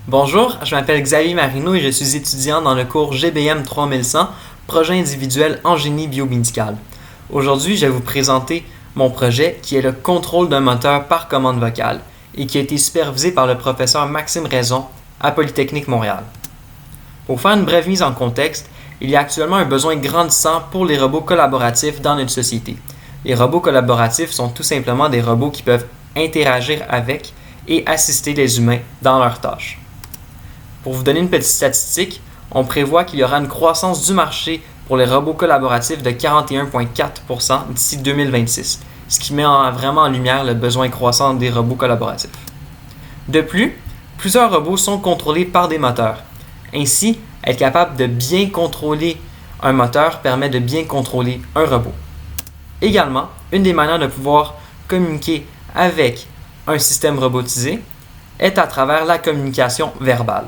Bonjour, je m'appelle Xavier Marino et je suis étudiant dans le cours GBM 3100, projet individuel en génie biomédical. Aujourd'hui, je vais vous présenter mon projet qui est le contrôle d'un moteur par commande vocale et qui a été supervisé par le professeur Maxime Raison à Polytechnique Montréal. Pour faire une brève mise en contexte, il y a actuellement un besoin grandissant pour les robots collaboratifs dans notre société. Les robots collaboratifs sont tout simplement des robots qui peuvent interagir avec et assister les humains dans leurs tâches. Pour vous donner une petite statistique, on prévoit qu'il y aura une croissance du marché pour les robots collaboratifs de 41,4% d'ici 2026, ce qui met vraiment en lumière le besoin croissant des robots collaboratifs. De plus, plusieurs robots sont contrôlés par des moteurs. Ainsi, être capable de bien contrôler un moteur permet de bien contrôler un robot. Également, une des manières de pouvoir communiquer avec un système robotisé est à travers la communication verbale.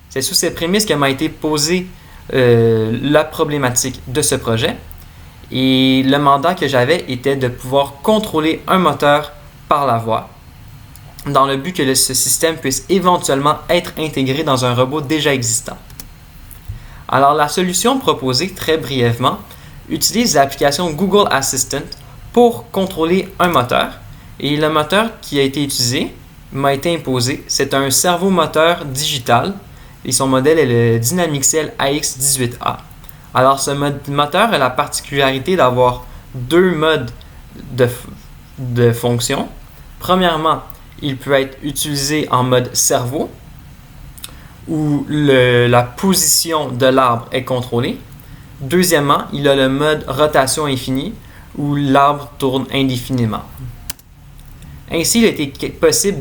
C'est sous ces prémices que m'a été posée la problématique de ce projet. Et le mandat que j'avais était de pouvoir contrôler un moteur par la voix, dans le but que ce système puisse éventuellement être intégré dans un robot déjà existant. Alors la solution proposée, très brièvement, utilise l'application Google Assistant pour contrôler un moteur. Et le moteur qui a été utilisé m'a été imposé, c'est un servomoteur digital et son modèle est le Dynamixel AX18A. Alors ce moteur a la particularité d'avoir deux modes de fonction. Premièrement, il peut être utilisé en mode cerveau, où la position de l'arbre est contrôlée. Deuxièmement, il a le mode rotation infinie, où l'arbre tourne indéfiniment. Ainsi, il a été possible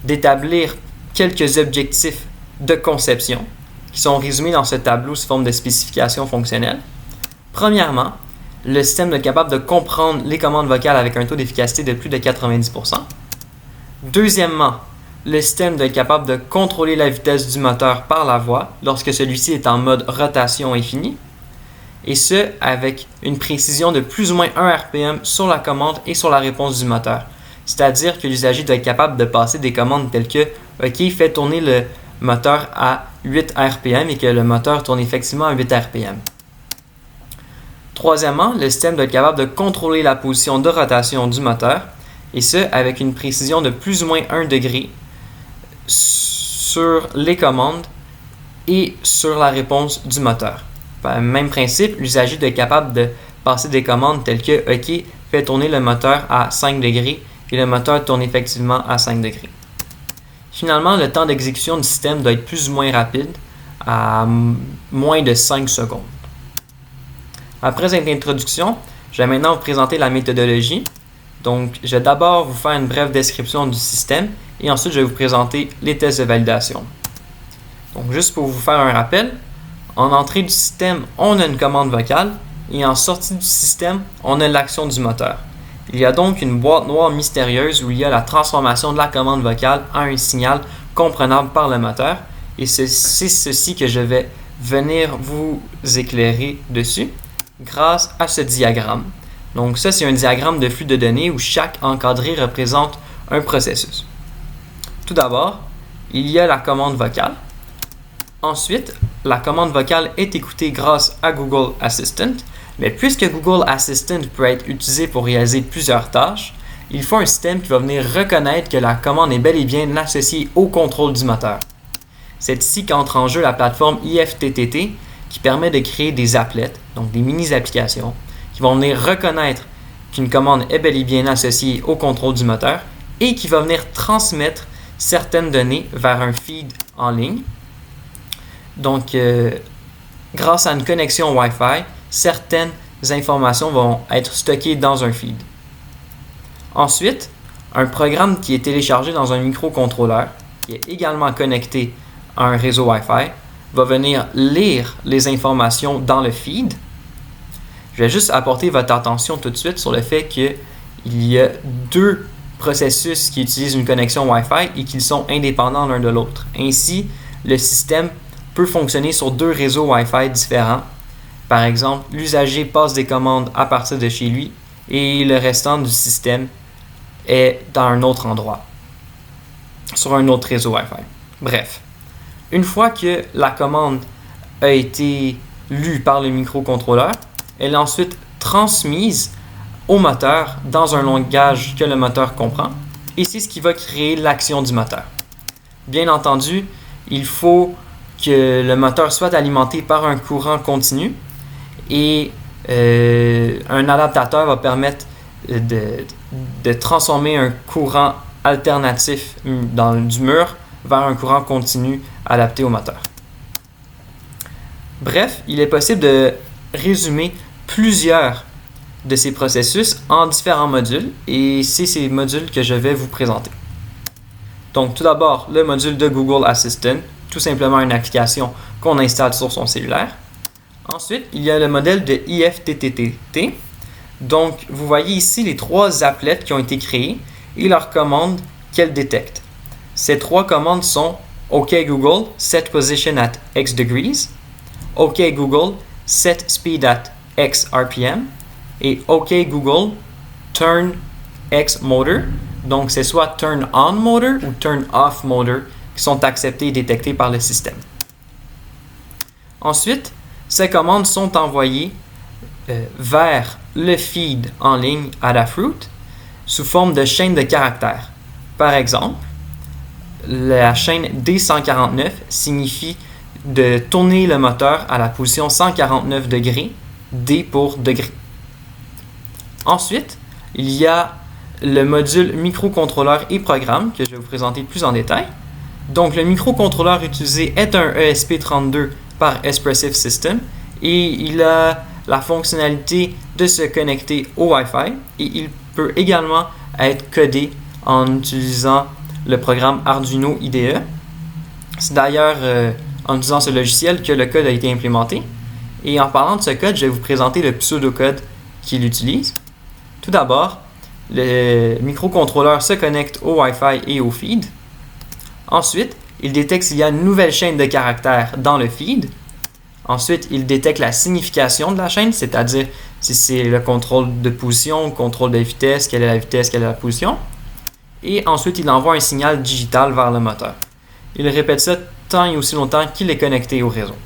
d'établir quelques objectifs de conception qui sont résumés dans ce tableau sous forme de spécification fonctionnelle. Premièrement, le système doit être capable de comprendre les commandes vocales avec un taux d'efficacité de plus de 90%. Deuxièmement, le système doit être capable de contrôler la vitesse du moteur par la voix lorsque celui-ci est en mode rotation infinie, et ce, avec une précision de plus ou moins 1 RPM sur la commande et sur la réponse du moteur. C'est-à-dire que l'usager doit être capable de passer des commandes telles que « OK, fais tourner le moteur à 8 RPM » et que le moteur tourne effectivement à 8 RPM. Troisièmement, le système doit être capable de contrôler la position de rotation du moteur, et ce, avec une précision de plus ou moins 1 degré sur les commandes et sur la réponse du moteur. Même principe, l'usager doit être capable de passer des commandes telles que « OK, fais tourner le moteur à 5 degrés » et le moteur tourne effectivement à 5 degrés. Finalement, le temps d'exécution du système doit être plus ou moins rapide, à moins de 5 secondes. Après cette introduction, je vais maintenant vous présenter la méthodologie. Donc, je vais d'abord vous faire une brève description du système et ensuite je vais vous présenter les tests de validation. Donc, juste pour vous faire un rappel, en entrée du système, on a une commande vocale et en sortie du système, on a l'action du moteur. Il y a donc une boîte noire mystérieuse où il y a la transformation de la commande vocale en un signal comprenable par le moteur, et c'est ceci que je vais venir vous éclairer dessus grâce à ce diagramme. Donc ça, c'est un diagramme de flux de données où chaque encadré représente un processus. Tout d'abord, il y a la commande vocale. Ensuite, la commande vocale est écoutée grâce à Google Assistant. Mais puisque Google Assistant peut être utilisé pour réaliser plusieurs tâches, il faut un système qui va venir reconnaître que la commande est bel et bien associée au contrôle du moteur. C'est ici qu'entre en jeu la plateforme IFTTT qui permet de créer des applets, donc des mini-applications, qui vont venir reconnaître qu'une commande est bel et bien associée au contrôle du moteur et qui va venir transmettre certaines données vers un feed en ligne. Donc, grâce à une connexion Wi-Fi, certaines informations vont être stockées dans un feed. Ensuite, un programme qui est téléchargé dans un microcontrôleur, qui est également connecté à un réseau Wi-Fi, va venir lire les informations dans le feed. Je vais juste apporter votre attention tout de suite sur le fait qu'il y a deux processus qui utilisent une connexion Wi-Fi et qu'ils sont indépendants l'un de l'autre. Ainsi, le système peut fonctionner sur deux réseaux Wi-Fi différents. Par exemple, l'usager passe des commandes à partir de chez lui et le restant du système est dans un autre endroit, sur un autre réseau Wi-Fi. Bref, une fois que la commande a été lue par le microcontrôleur, elle est ensuite transmise au moteur dans un langage que le moteur comprend, et c'est ce qui va créer l'action du moteur. Bien entendu, il faut que le moteur soit alimenté par un courant continu et un adaptateur va permettre de transformer un courant alternatif du mur vers un courant continu adapté au moteur. Bref, il est possible de résumer plusieurs de ces processus en différents modules et c'est ces modules que je vais vous présenter. Donc tout d'abord, le module de Google Assistant, tout simplement une application qu'on installe sur son cellulaire. Ensuite, il y a le modèle de IFTTT. Donc, vous voyez ici les 3 applets qui ont été créés et leurs commandes qu'elles détectent. Ces 3 commandes sont OK Google, set position at X degrees, OK Google, set speed at X RPM et OK Google, turn X motor. Donc, c'est soit turn on motor ou turn off motor qui sont acceptés et détectés par le système. Ensuite, ces commandes sont envoyées vers le feed en ligne Adafruit sous forme de chaîne de caractères. Par exemple, la chaîne D149 signifie de tourner le moteur à la position 149 degrés, D pour degré. Ensuite, il y a le module microcontrôleur et programme que je vais vous présenter plus en détail. Donc, le microcontrôleur utilisé est un ESP32 par Espressif System et il a la fonctionnalité de se connecter au Wi-Fi et il peut également être codé en utilisant le programme Arduino IDE. C'est d'ailleurs en utilisant ce logiciel que le code a été implémenté. Et en parlant de ce code, je vais vous présenter le pseudocode qu'il utilise. Tout d'abord, le microcontrôleur se connecte au Wi-Fi et au feed. Ensuite, il détecte s'il y a une nouvelle chaîne de caractères dans le feed. Ensuite, il détecte la signification de la chaîne, c'est-à-dire si c'est le contrôle de position, le contrôle de vitesse, quelle est la vitesse, quelle est la position. Et ensuite, il envoie un signal digital vers le moteur. Il répète ça tant et aussi longtemps qu'il est connecté au réseau.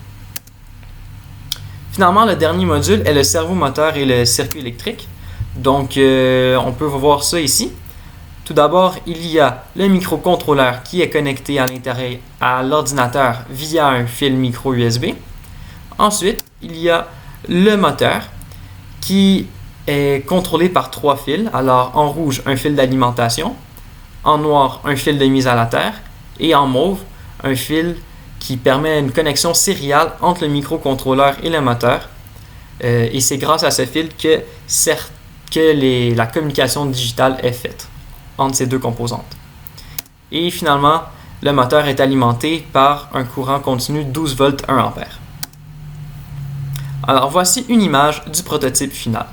Finalement, le dernier module est le servomoteur et le circuit électrique. Donc, on peut voir ça ici. Tout d'abord, il y a le microcontrôleur qui est connecté à l'intérieur à l'ordinateur via un fil micro USB. Ensuite, il y a le moteur qui est contrôlé par 3 fils. Alors, en rouge, un fil d'alimentation, en noir, un fil de mise à la terre et en mauve, un fil qui permet une connexion sérielle entre le microcontrôleur et le moteur. Et c'est grâce à ce fil que la communication digitale est faite entre ces 2 composantes. Et finalement, le moteur est alimenté par un courant continu 12 volts 1 ampère. Alors voici une image du prototype final.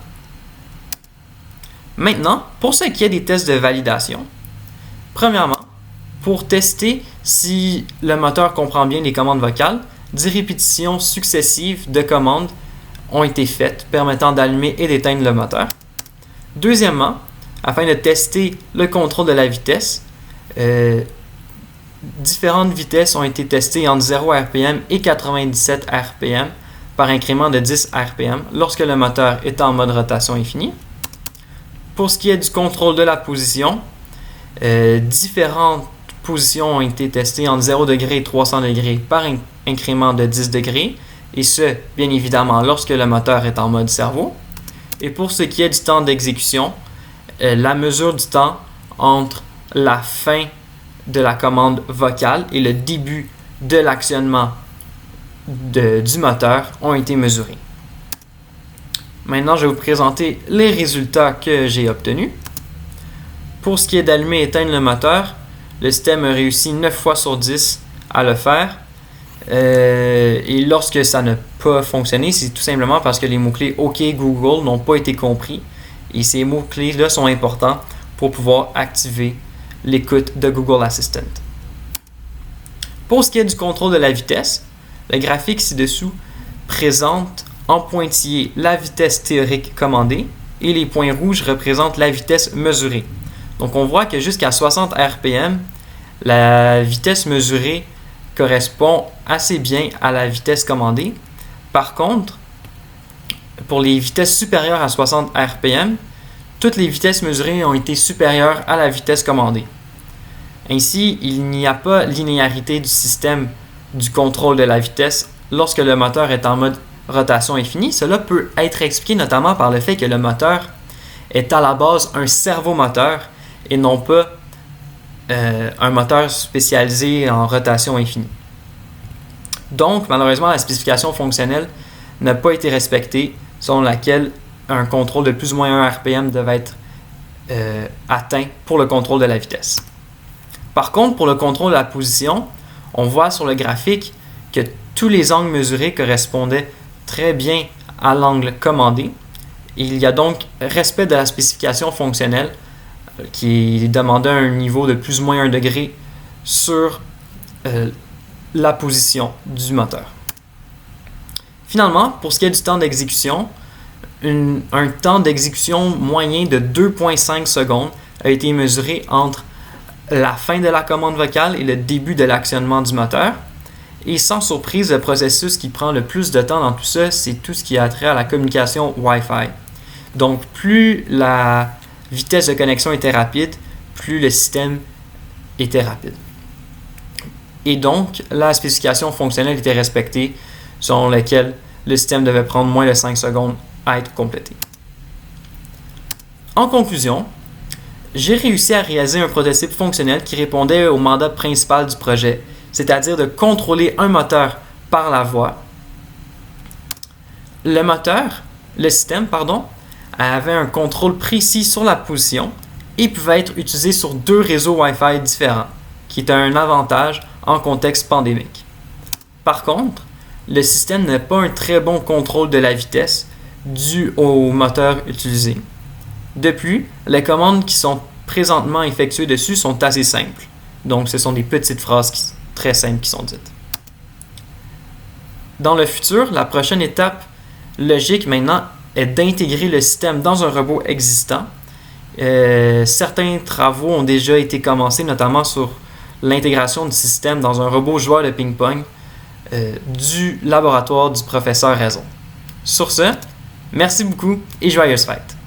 Maintenant, pour ce qui est des tests de validation, premièrement, pour tester si le moteur comprend bien les commandes vocales, 10 répétitions successives de commandes ont été faites permettant d'allumer et d'éteindre le moteur. Deuxièmement, afin de tester le contrôle de la vitesse, différentes vitesses ont été testées entre 0 RPM et 97 RPM par incrément de 10 RPM lorsque le moteur est en mode rotation infinie. Pour ce qui est du contrôle de la position, différentes positions ont été testées entre 0 degrés et 300 degrés par incrément de 10 degrés, et ce, bien évidemment, lorsque le moteur est en mode servo. Et pour ce qui est du temps d'exécution, la mesure du temps entre la fin de la commande vocale et le début de l'actionnement du moteur ont été mesurés. Maintenant, je vais vous présenter les résultats que j'ai obtenus. Pour ce qui est d'allumer et éteindre le moteur, le système a réussi 9 fois sur 10 à le faire. Et lorsque ça n'a pas fonctionné, c'est tout simplement parce que les mots-clés OK Google n'ont pas été compris. Et ces mots-clés-là sont importants pour pouvoir activer l'écoute de Google Assistant. Pour ce qui est du contrôle de la vitesse, le graphique ci-dessous présente en pointillé la vitesse théorique commandée et les points rouges représentent la vitesse mesurée. Donc on voit que jusqu'à 60 RPM, la vitesse mesurée correspond assez bien à la vitesse commandée. Par contre, pour les vitesses supérieures à 60 RPM, toutes les vitesses mesurées ont été supérieures à la vitesse commandée. Ainsi, il n'y a pas linéarité du système du contrôle de la vitesse lorsque le moteur est en mode rotation infinie. Cela peut être expliqué notamment par le fait que le moteur est à la base un servomoteur et non pas un moteur spécialisé en rotation infinie. Donc, malheureusement, la spécification fonctionnelle n'a pas été respectée, selon laquelle un contrôle de plus ou moins 1 RPM devait être atteint pour le contrôle de la vitesse. Par contre, pour le contrôle de la position, on voit sur le graphique que tous les angles mesurés correspondaient très bien à l'angle commandé. Il y a donc respect de la spécification fonctionnelle qui demandait un niveau de plus ou moins 1 degré sur la position du moteur. Finalement, pour ce qui est du temps d'exécution, un temps d'exécution moyen de 2,5 secondes a été mesuré entre la fin de la commande vocale et le début de l'actionnement du moteur. Et sans surprise, le processus qui prend le plus de temps dans tout ça, c'est tout ce qui a trait à la communication Wi-Fi. Donc, plus la vitesse de connexion était rapide, plus le système était rapide. Et donc, la spécification fonctionnelle était respectée, selon laquelle le système devait prendre moins de 5 secondes à être complété. En conclusion, j'ai réussi à réaliser un prototype fonctionnel qui répondait au mandat principal du projet, c'est-à-dire de contrôler un moteur par la voix. Le système, avait un contrôle précis sur la position et pouvait être utilisé sur 2 réseaux Wi-Fi différents, qui est un avantage en contexte pandémique. Par contre, le système n'a pas un très bon contrôle de la vitesse dû au moteur utilisé. De plus, les commandes qui sont présentement effectuées dessus sont assez simples. Donc, ce sont des petites phrases très simples qui sont dites. Dans le futur, la prochaine étape logique maintenant est d'intégrer le système dans un robot existant. Certains travaux ont déjà été commencés, notamment sur l'intégration du système dans un robot joueur de ping-pong du laboratoire du professeur Raison. Sur ce, merci beaucoup et joyeuses fêtes!